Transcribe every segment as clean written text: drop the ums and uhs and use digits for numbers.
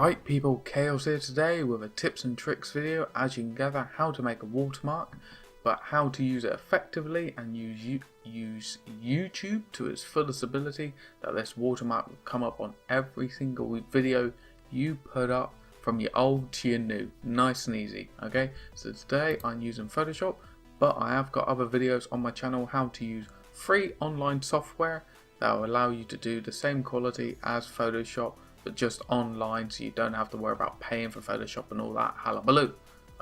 Right people, Chaos here today with a tips and tricks video, as you can gather, how to make a watermark, but how to use it effectively and use YouTube to its fullest ability, that this watermark will come up on every single video you put up from your old to your new, nice and easy. Okay, so today I'm using Photoshop, but I have got other videos on my channel how to use free online software that will allow you to do the same quality as Photoshop, but just online, so you don't have to worry about paying for Photoshop and all that hullabaloo.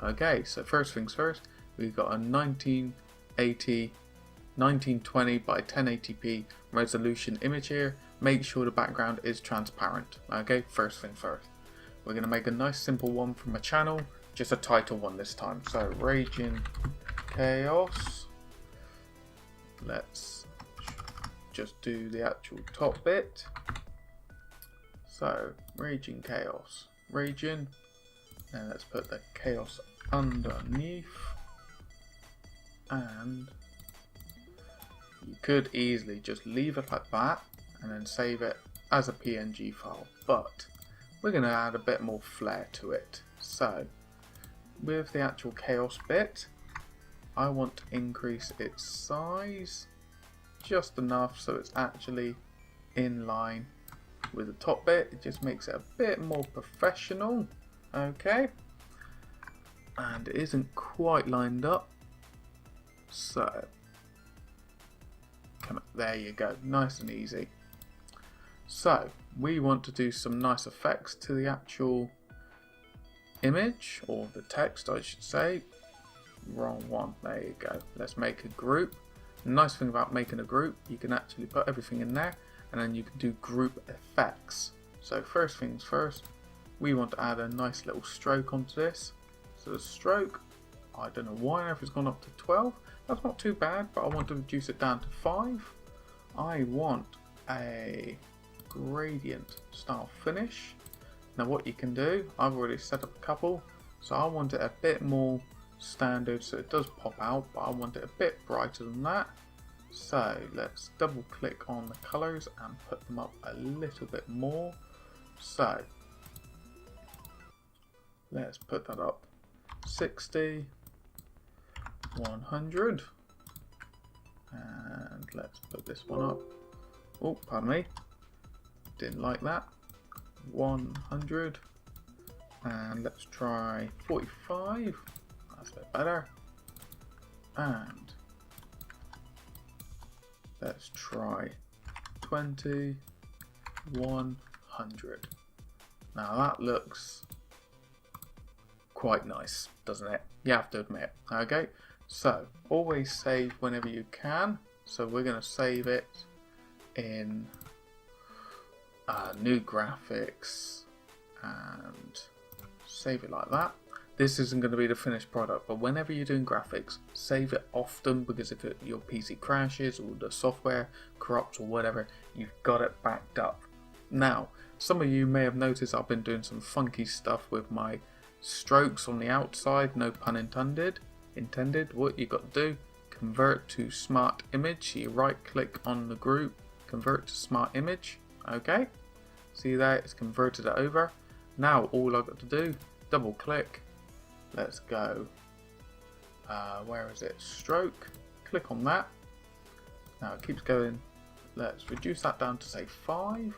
Okay, so first things first, we've got a 1920 by 1080p resolution image here. Make sure the background is transparent. Okay, first thing first. We're going to make a nice simple one from a channel, just a title one this time. So Raging Chaos. Let's just do the actual top bit. So, Raging Chaos, Raging, and let's put the chaos underneath, and you could easily just leave it like that and then save it as a PNG file, but we're going to add a bit more flair to it. So, with the actual chaos bit, I want to increase its size just enough so it's actually in line with the top bit. It just makes it a bit more professional. Okay, and it isn't quite lined up, so come on, there you go, nice and easy. So we want to do some nice effects to the actual image, or the text I should say. Wrong one, there you go. Let's make a group. The nice thing about making a group, you can actually put everything in there and then you can do group effects. So first things first, we want to add a nice little stroke onto this. So the stroke, I don't know why it's gone up to 12. That's not too bad, but I want to reduce it down to 5. I want a gradient style finish. Now what you can do, I've already set up a couple, so I want it a bit more standard so it does pop out, but I want it a bit brighter than that. So let's double click on the colors and put them up a little bit more. So let's put that up 60, 100, and let's put this one up. Oh, pardon me, didn't like that. 100, and let's try 45. That's a bit better. And let's try 20, 100. Now that looks quite nice, doesn't it? You have to admit. Okay, so always save whenever you can. So we're going to save it in new graphics and save it like that. This isn't going to be the finished product, but whenever you're doing graphics, save it often, because if your PC crashes or the software corrupts or whatever, you've got it backed up. Now, some of you may have noticed I've been doing some funky stuff with my strokes on the outside, no pun intended. What you got to do, convert to smart image. So you right click on the group, convert to smart image. Okay, see there, it's converted it over. Now all I've got to do, double click. Let's go, where is it, stroke, click on that. Now it keeps going. Let's reduce that down to say 5.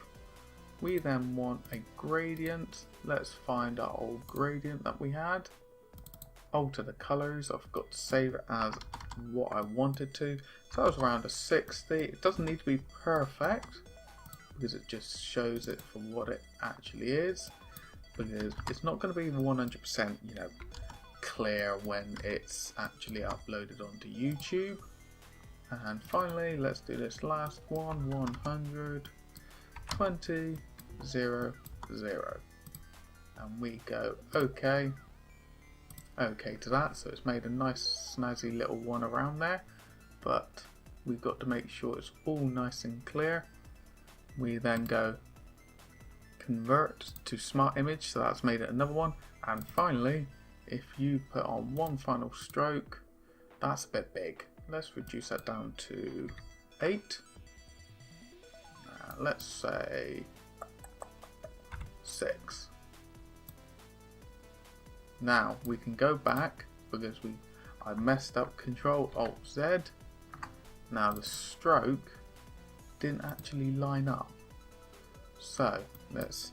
We then want a gradient. Let's find our old gradient that we had. Alter the colors. I've got to save it as what I wanted to. So I was around a 60. It doesn't need to be perfect, because it just shows it for what it actually is. Because it's not going to be 100%, you know, clear when it's actually uploaded onto YouTube. And finally, let's do this last one, 100, 20, 0, 0. And we go OK. OK to that, so it's made a nice snazzy little one around there. But we've got to make sure it's all nice and clear. We then go convert to smart image, so that's made it another one. And finally, if you put on one final stroke, that's a bit big. Let's reduce that down to 8. Let's say 6. Now we can go back because I messed up. Control Alt Z. Now the stroke didn't actually line up. So let's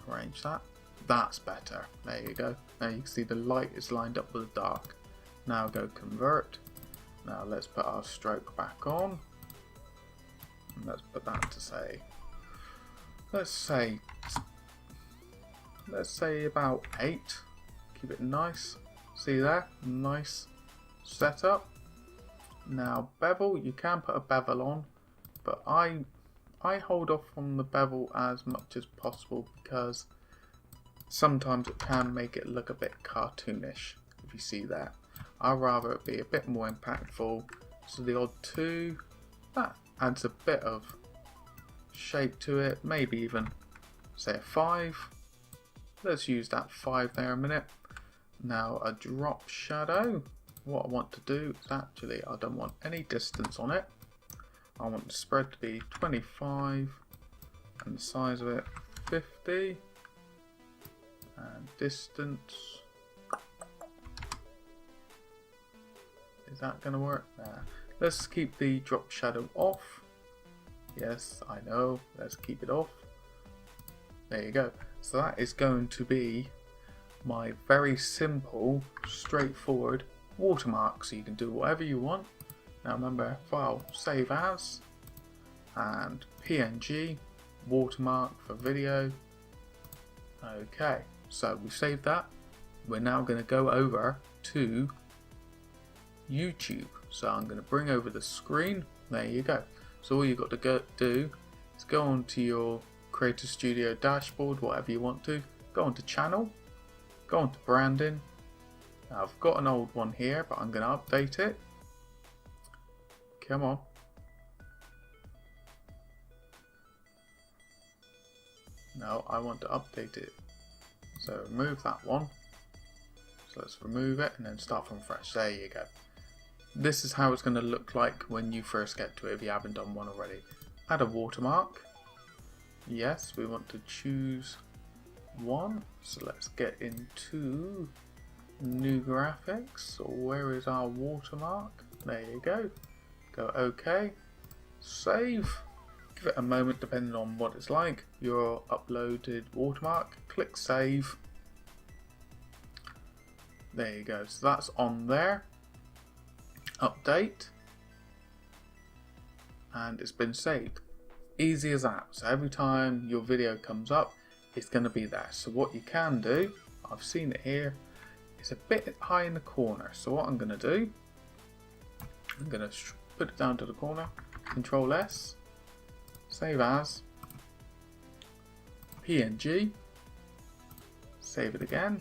arrange that. That's better. There you go. Now you can see the light is lined up with the dark. Now go convert. Now let's put our stroke back on. And let's put that to say, let's say about 8. Keep it nice. See there? Nice setup. Now bevel, you can put a bevel on, but I hold off from the bevel as much as possible because sometimes it can make it look a bit cartoonish, if you see that. I'd rather it be a bit more impactful. So the odd 2, that adds a bit of shape to it, maybe even say a 5. Let's use that 5 there a minute. Now a drop shadow. What I want to do is actually, I don't want any distance on it. I want the spread to be 25 and the size of it 50. And distance, is that going to work? Nah. Let's keep the drop shadow off. Yes, I know, let's keep it off. There you go. So that is going to be my very simple, straightforward watermark. So you can do whatever you want. Now remember, file, save as, and PNG, watermark for video. Okay. So we saved that. We're now going to go over to YouTube. So I'm going to bring over the screen. There you go. So all you've got to do is go onto your Creator Studio dashboard, whatever you want to. Go onto channel. Go onto branding. Now I've got an old one here, but I'm going to update it. Come on. No, I want to update it. So remove that one. So let's remove it and then start from fresh. There you go. This is how it's going to look like when you first get to it if you haven't done one already. Add a watermark. Yes, we want to choose one. So let's get into new graphics. So where is our watermark? There you go. Go OK. Save. Give it a moment depending on what it's like. Your uploaded watermark. Click save. There you go. So that's on there. Update. And it's been saved. Easy as that. So every time your video comes up, it's going to be there. So what you can do, I've seen it here, it's a bit high in the corner. So what I'm going to do, I'm going to put it down to the corner. Control S. Save as, PNG, save it again.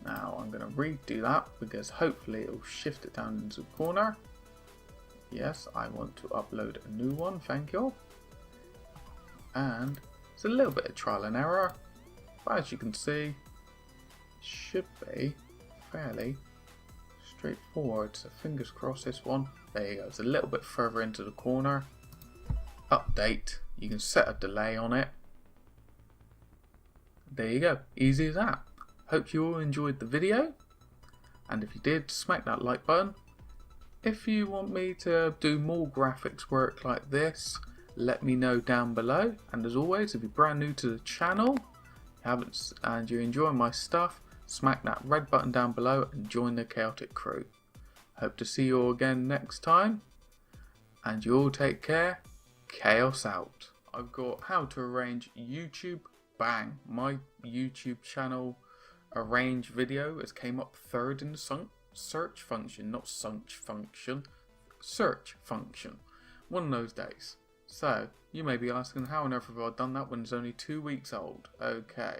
Now I'm going to redo that because hopefully it will shift it down into the corner. Yes, I want to upload a new one, thank you. And it's a little bit of trial and error, but as you can see, it should be fairly straightforward. So fingers crossed this one. There you go, it's a little bit further into the corner. Update, you can set a delay on it. There you go, easy as that. Hope you all enjoyed the video, and if you did, smack that like button. If you want me to do more graphics work like this, let me know down below. And as always, if you're brand new to the channel and you're enjoying my stuff, smack that red button down below and join the chaotic crew. Hope to see you all again next time, and you all take care. Chaos out. I've got how to arrange YouTube. Bang, my YouTube channel arrange video has came up third in the search function, not sunch function, search function. One of those days. So you may be asking, how on earth have I done that when it's only 2 weeks old? Okay.